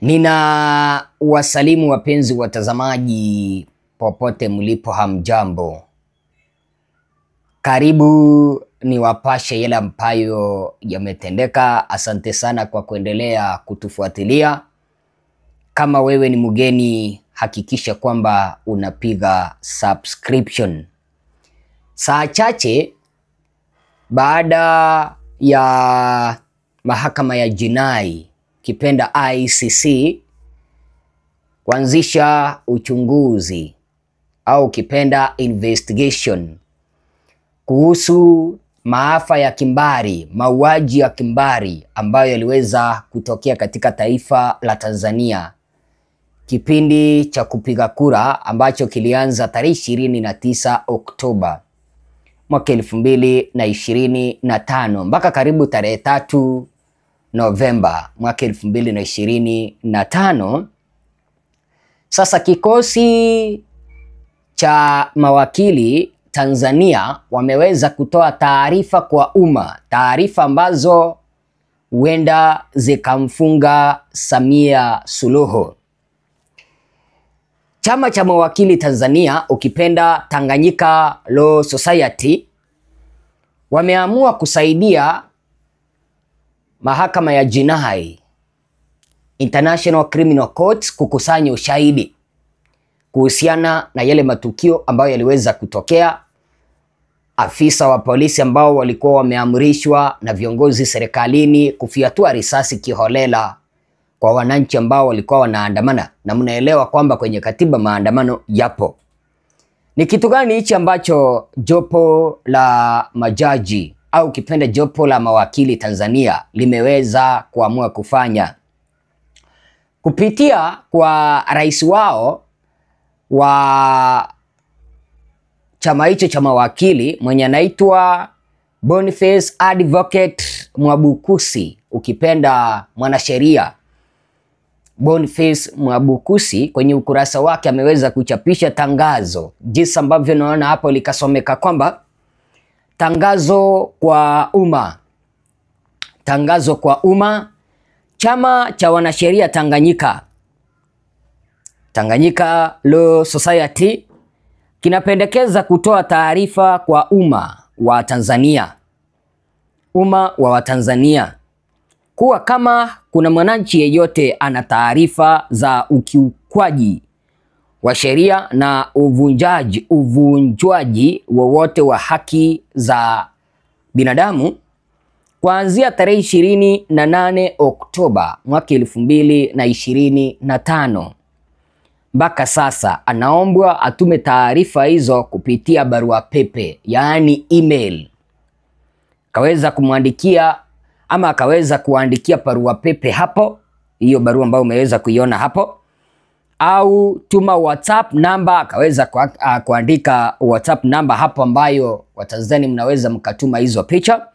Nina wasalimu wapenzi watazamaji popote mlipo, hamjambo. Karibu ni wapashe yale ambayo yametendeka. Asante sana kwa kuendelea kutufuatilia. Kama wewe ni mgeni, hakikisha kwamba unapiga subscription. Saa chache baada ya mahakama ya jinai kipenda ICC kuanzisha uchunguzi au kipenda investigation kuhusu maafa ya kimbari, mauaji ya kimbari ambayo yaliweza kutokea katika taifa la Tanzania, kipindi cha kupiga kura ambacho kilianza tarehe 29 Oktoba mwaka 2025 mpaka karibu tarehe 3 Novemba mwaka 2025. Sasa kikosi cha mawakili Tanzania wameweza kutoa taarifa kwa umma, taarifa ambazo huenda zikamfunga Samia Suluhu. Chama cha mawakili Tanzania, ukipenda Tanganyika Law Society, wameamua kusaidia mahakama ya jinai International Criminal Court kukusanya ushahidi kuhusiana na yale matukio ambayo yaliweza kutokea. Afisa wa polisi ambao walikuwa wameamrishwa na viongozi serikalini kufyatua risasi kiholela kwa wananchi ambao walikuwa wanaandamana, na mnaelewa kwamba kwenye katiba maandamano yapo. Ni kitu gani hichi ambacho jopo la majaji au kipenda jopo la mawakili Tanzania limeweza kuamua kufanya? Kupitia kwa rais wao wa chama hicho cha mawakili mwenye anaitwa Boniface Advocate Mwabukusi, ukipenda mwanasheria Boniface Mwabukusi, kwenye ukurasa wake ameweza kuchapisha tangazo, jinsi ambavyo naona hapo likasomeka kwamba tangazo kwa umma. Tangazo kwa umma. Chama cha wanasheria Tanganyika Law Society kinapendekeza kutoa taarifa kwa umma wa Watanzania kuwa kama kuna mwananchi yeyote ana taarifa za ukiukwaji wa sheria na uvunjwaji wowote wa haki za binadamu kuanzia tarehe 28 Oktoba mwaka 2025 mpaka sasa, anaombwa atume taarifa hizo kupitia barua pepe, yaani email. Kaweza kumwandikia ama akaweza kuandikia barua pepe hapo, hiyo barua ambayo umeweza kuiona hapo, au tuma WhatsApp namba, akaweza kuandika WhatsApp namba hapo ambayo Watanzania mnaweza mkatuma hizo picha.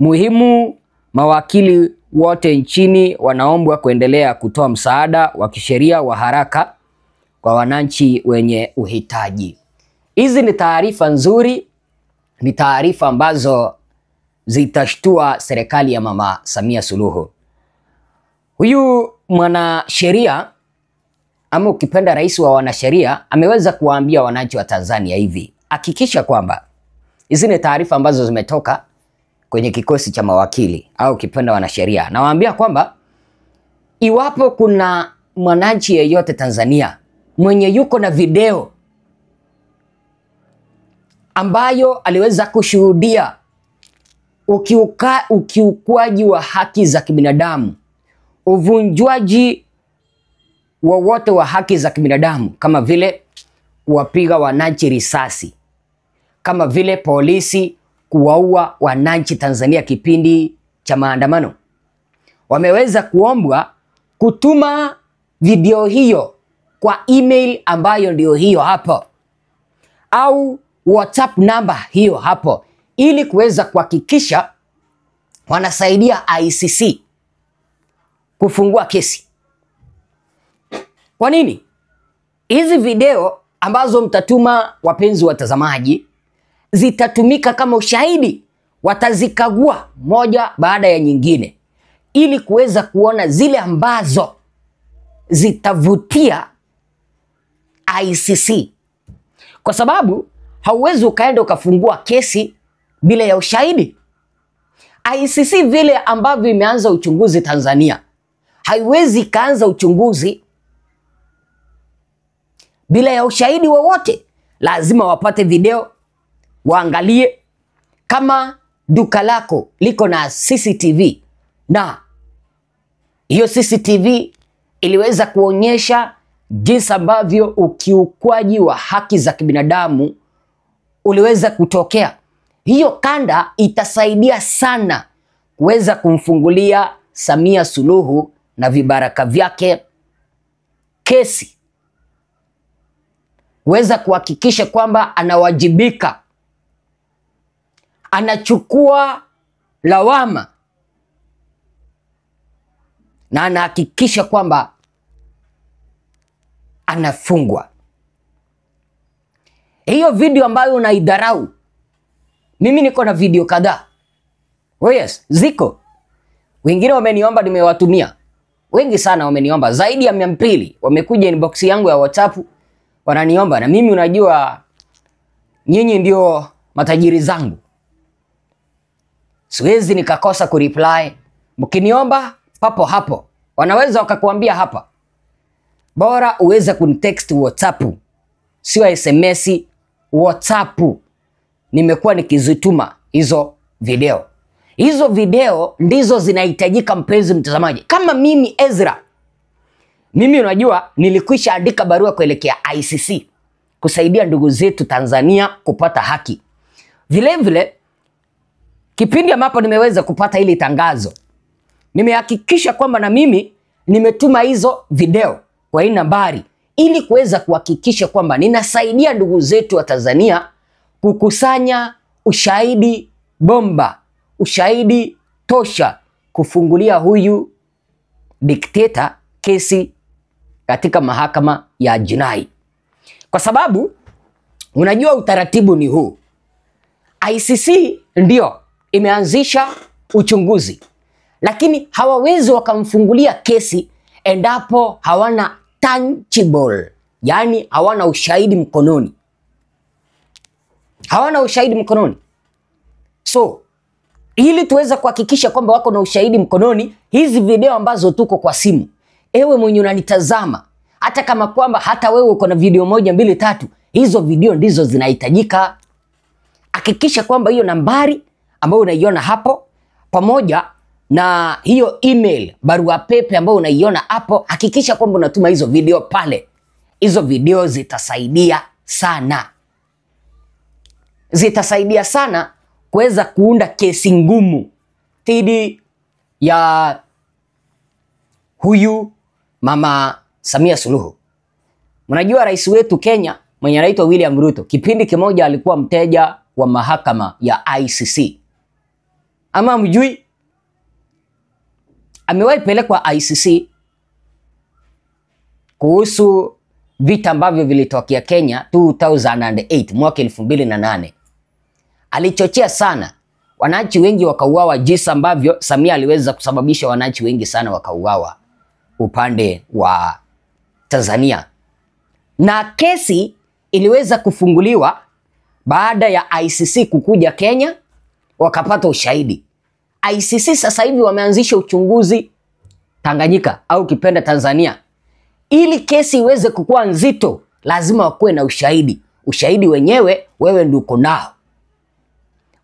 Muhimu, mawakili wote nchini wanaombwa kuendelea kutoa msaada wa kisheria wa haraka kwa wananchi wenye uhitaji. Hizi ni taarifa nzuri, ni taarifa ambazo zitashtua serikali ya Mama Samia Suluhu. Huyu mwanasheria ama ukipenda rais wa wanasheria ameweza kuwaambia wananchi wa Tanzania hivi: hakikisha kwamba hizi ni taarifa ambazo zimetoka kwenye kikosi cha mawakili au kipenda wanasheria. Nawaambia kwamba iwapo kuna mwananchi yeyote Tanzania mwenye yuko na video ambayo aliweza kushuhudia ukiukwaji wa haki za kibinadamu, uvunjwaji wowote wa haki za kibinadamu, kama vile kuwapiga wananchi risasi, kama vile polisi kuwaua wananchi Tanzania kipindi cha maandamano, wameweza kuombwa kutuma video hiyo kwa email ambayo ndio hiyo hapo, au WhatsApp namba hiyo hapo, ili kuweza kuhakikisha wanasaidia ICC kufungua kesi. Kwa nini? Hizi video ambazo mtatuma, wapenzi watazamaji, zitatumika kama ushahidi. Watazikagua moja baada ya nyingine ili kuweza kuona zile ambazo zitavutia ICC, kwa sababu hauwezi ukaenda ukafungua kesi bila ya ushahidi. ICC vile ambavyo imeanza uchunguzi Tanzania, haiwezi ikaanza uchunguzi bila ya ushahidi wowote. Lazima wapate video, waangalie kama duka lako liko na CCTV na hiyo CCTV iliweza kuonyesha jinsi ambavyo ukiukwaji wa haki za kibinadamu uliweza kutokea. Hiyo kanda itasaidia sana kuweza kumfungulia Samia Suluhu na vibaraka vyake kesi, kuweza kuhakikisha kwamba anawajibika, anachukua lawama na anahakikisha kwamba anafungwa. Hiyo video ambayo unaidharau, mimi niko na video kadhaa. Oh yes, ziko. Wengine wameniomba, nimewatumia. Wengi sana wameniomba, zaidi ya 200 wamekuja inbox yangu ya WhatsApp wananiomba, na mimi unajua nyinyi ndio matajiri zangu, siwezi nikakosa kureply. Mkiniomba papo hapo, wanaweza wakakuambia hapa, bora uweze kunitext WhatsApp, sio SMS. WhatsApp nimekuwa nikizituma hizo video. Hizo video ndizo zinahitajika, mpenzi mtazamaji. Kama mimi Ezra, mimi unajua nilikwisha andika barua kuelekea ICC kusaidia ndugu zetu Tanzania kupata haki. Vile vile kipindi ambapo nimeweza kupata hili tangazo, nimehakikisha kwamba na mimi nimetuma hizo video kwa hii nambari ili kuweza kuhakikisha kwamba ninasaidia ndugu zetu wa Tanzania kukusanya ushahidi bomba, ushahidi tosha kufungulia huyu dikteta kesi katika mahakama ya jinai. Kwa sababu unajua utaratibu ni huu. ICC ndio imeanzisha uchunguzi, lakini hawawezi wakamfungulia kesi endapo hawana tangible, yani hawana ushahidi mkononi. Hawana ushahidi mkononi. So, ili tuweza kuhakikisha kwamba wako na ushahidi mkononi, hizi video ambazo tuko kwa simu, ewe mwenye unanitazama, hata kama kwamba hata wewe uko na video 1, 2, 3, hizo video ndizo zinahitajika. Hakikisha kwamba hiyo nambari ambayo unaiona hapo pamoja na hiyo email, barua pepe ambayo unaiona hapo, hakikisha kwamba unatuma hizo video pale. Hizo video zitasaidia sana. Zitasaidia sana kuweza kuunda kesi ngumu dhidi ya huyu Mama Samia Suluhu. Mnajua rais wetu Kenya mwenye anaitwa William Ruto, kipindi kimoja alikuwa mteja wa mahakama ya ICC. Ama mjui? Amewahi pelekwa ICC kuhusu vita ambavyo vilitokea Kenya 2008, mwaka 2008. Alichochea sana, wananchi wengi wakauawa, jinsi ambavyo Samia aliweza kusababisha wananchi wengi sana wakauawa upande wa Tanzania. Na kesi iliweza kufunguliwa baada ya ICC kukuja Kenya, wakapata ushahidi. ICC sasa hivi wameanzisha uchunguzi Tanganyika au kipenda Tanzania. Ili kesi iweze kukua nzito, lazima wakuwe na ushahidi. Ushahidi wenyewe wewe ndio uko nao.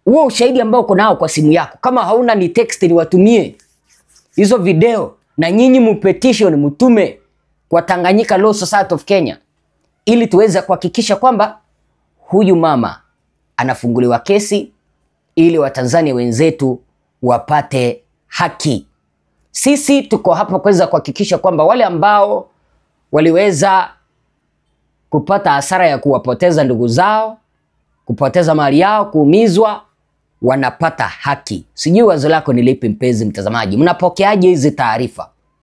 Huo ushahidi ambao uko nao kwa simu yako, kama hauna ni text, ni watumie hizo video, na nyinyi mpetition mtume kwa Tanganyika Law Society of Kenya, ili tuweze kuhakikisha kwamba huyu mama anafunguliwa kesi, ili Watanzania wenzetu wapate haki. Sisi tuko hapa kuweza kuhakikisha kwamba wale ambao waliweza kupata hasara ya kuwapoteza ndugu zao, kupoteza mali yao, kuumizwa, wanapata haki. Sijui wazo lako ni lipi, mpenzi mtazamaji? Mnapokeaje hizi taarifa?